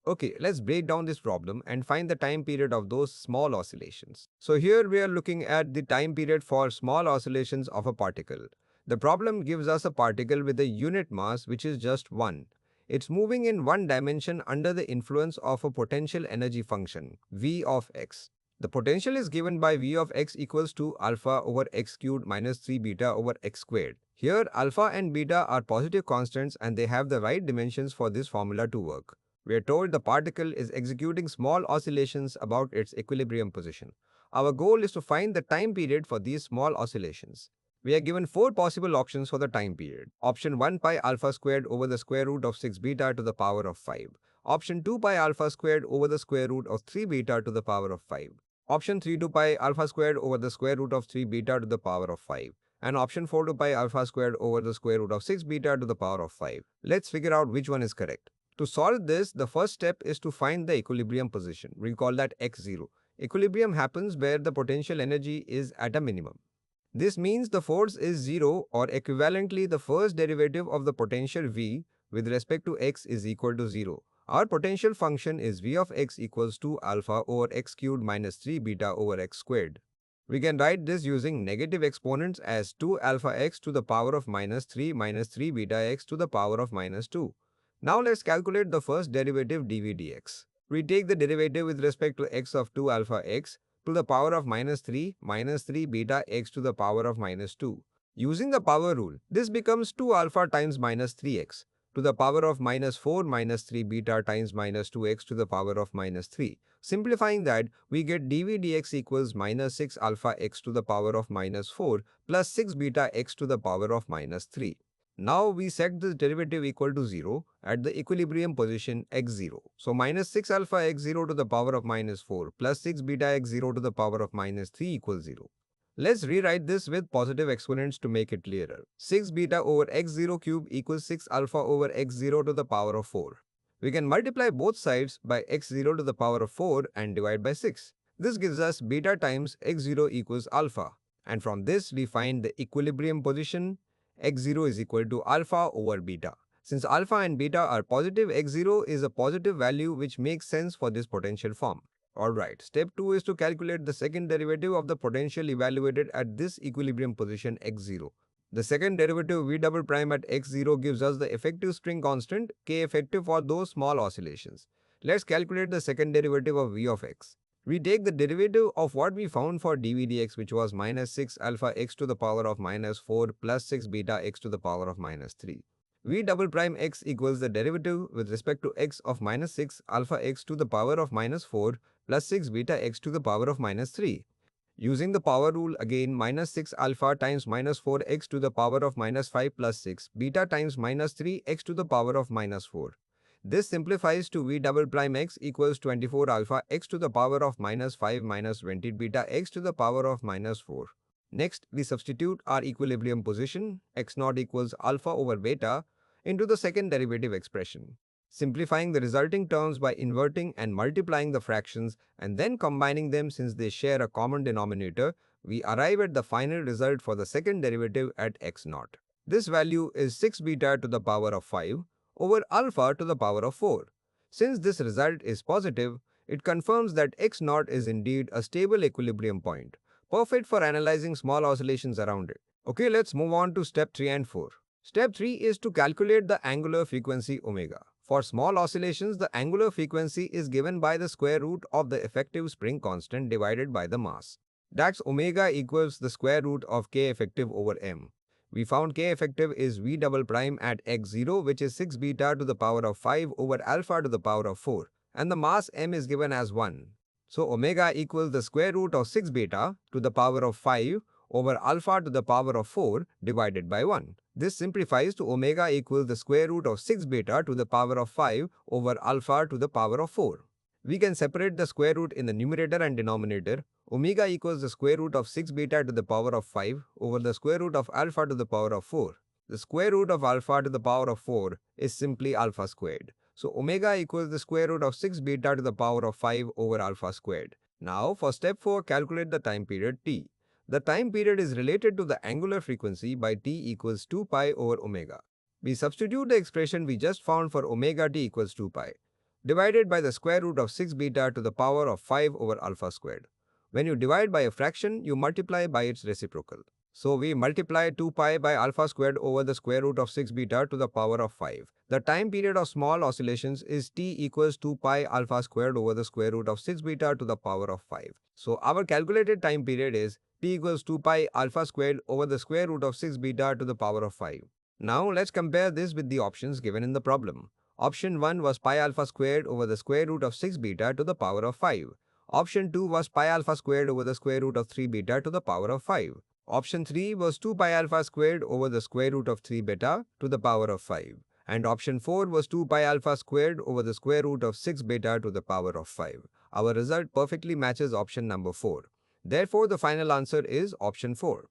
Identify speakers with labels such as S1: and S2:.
S1: Okay, let's break down this problem and find the time period of those small oscillations. So here we are looking at the time period for small oscillations of a particle. The problem gives us a particle with a unit mass which is just 1. It's moving in one dimension under the influence of a potential energy function, V of x. The potential is given by V of x equals to alpha over x cubed minus 3 beta over x squared. Here alpha and beta are positive constants and they have the right dimensions for this formula to work. We are told the particle is executing small oscillations about its equilibrium position. Our goal is to find the time period for these small oscillations. We are given 4 possible options for the time period. Option 1 pi alpha squared over the square root of 6 beta to the power of 5. Option 2 pi alpha squared over the square root of 3 beta to the power of 5. Option 3 2 pi alpha squared over the square root of 3 beta to the power of 5. And option 4 2 pi alpha squared over the square root of 6 beta to the power of 5. Let's figure out which one is correct. To solve this, the first step is to find the equilibrium position. We call that x0. Equilibrium happens where the potential energy is at a minimum. This means the force is 0 or equivalently the first derivative of the potential V with respect to x is equal to 0. Our potential function is V of x equals to alpha over x cubed minus 3 beta over x squared. We can write this using negative exponents as 2 alpha x to the power of minus 3 beta x to the power of minus 2. Now let's calculate the first derivative dv dx. We take the derivative with respect to x of 2 alpha x to the power of minus 3 beta x to the power of minus 2. Using the power rule, this becomes 2 alpha times minus 3x to the power of minus 4 minus 3 beta times minus 2x to the power of minus 3. Simplifying that, we get dv dx equals minus 6 alpha x to the power of minus 4 plus 6 beta x to the power of minus 3. Now we set this derivative equal to 0 at the equilibrium position x0. So minus 6 alpha x0 to the power of minus 4 plus 6 beta x0 to the power of minus 3 equals 0. Let's rewrite this with positive exponents to make it clearer. 6 beta over x0 cube equals 6 alpha over x0 to the power of 4. We can multiply both sides by x0 to the power of 4 and divide by 6. This gives us beta times x0 equals alpha. And from this we find the equilibrium position x0 is equal to alpha over beta. Since alpha and beta are positive, x0 is a positive value which makes sense for this potential form. Alright, step 2 is to calculate the second derivative of the potential evaluated at this equilibrium position x0. The second derivative v double prime at x0 gives us the effective spring constant k effective for those small oscillations. Let's calculate the second derivative of v of x. We take the derivative of what we found for dv dx, which was minus 6 alpha x to the power of minus 4 plus 6 beta x to the power of minus 3. V double prime x equals the derivative with respect to x of minus 6 alpha x to the power of minus 4 plus 6 beta x to the power of minus 3. Using the power rule again, minus 6 alpha times minus 4x to the power of minus 5 plus 6 beta times minus 3x to the power of minus 4. This simplifies to v double prime x equals 24 alpha x to the power of minus 5 minus 20 beta x to the power of minus 4. Next, we substitute our equilibrium position x0 equals alpha over beta into the second derivative expression, simplifying the resulting terms by inverting and multiplying the fractions and then combining them. Since they share a common denominator, we arrive at the final result for the second derivative at x0. This value is 6 beta to the power of 5 over alpha to the power of 4. Since this result is positive, it confirms that x0 is indeed a stable equilibrium point, perfect for analyzing small oscillations around it. Okay, let's move on to step 3 and 4. Step 3 is to calculate the angular frequency omega. For small oscillations, the angular frequency is given by the square root of the effective spring constant divided by the mass. That's omega equals the square root of k effective over m. We found k effective is v double prime at x0, which is 6 beta to the power of 5 over alpha to the power of 4, and the mass m is given as 1. So omega equals the square root of 6 beta to the power of 5 over alpha to the power of 4 divided by 1. This simplifies to omega equals the square root of 6 beta to the power of 5 over alpha to the power of 4. We can separate the square root in the numerator and denominator. Omega equals the square root of 6 beta to the power of 5 over the square root of alpha to the power of 4. The square root of alpha to the power of 4 is simply alpha squared. So omega equals the square root of 6 beta to the power of 5 over alpha squared. Now for step 4, calculate the time period t. The time period is related to the angular frequency by t equals 2 pi over omega. We substitute the expression we just found for omega t equals 2 pi. divided by the square root of 6 beta to the power of 5 over alpha squared. When you divide by a fraction, you multiply by its reciprocal. So we multiply 2 pi by alpha squared over the square root of 6 beta to the power of 5. The time period of small oscillations is t equals 2 pi alpha squared over the square root of 6 beta to the power of 5. So our calculated time period is t equals 2 pi alpha squared over the square root of 6 beta to the power of 5. Now let's compare this with the options given in the problem. Option 1 was pi alpha squared over the square root of 6 beta to the power of 5. Option 2 was pi alpha squared over the square root of 3 beta to the power of 5. Option 3 was 2 pi alpha squared over the square root of 3 beta to the power of 5. And option 4 was 2 pi alpha squared over the square root of 6 beta to the power of 5. Our result perfectly matches option number 4. Therefore, the final answer is option 4.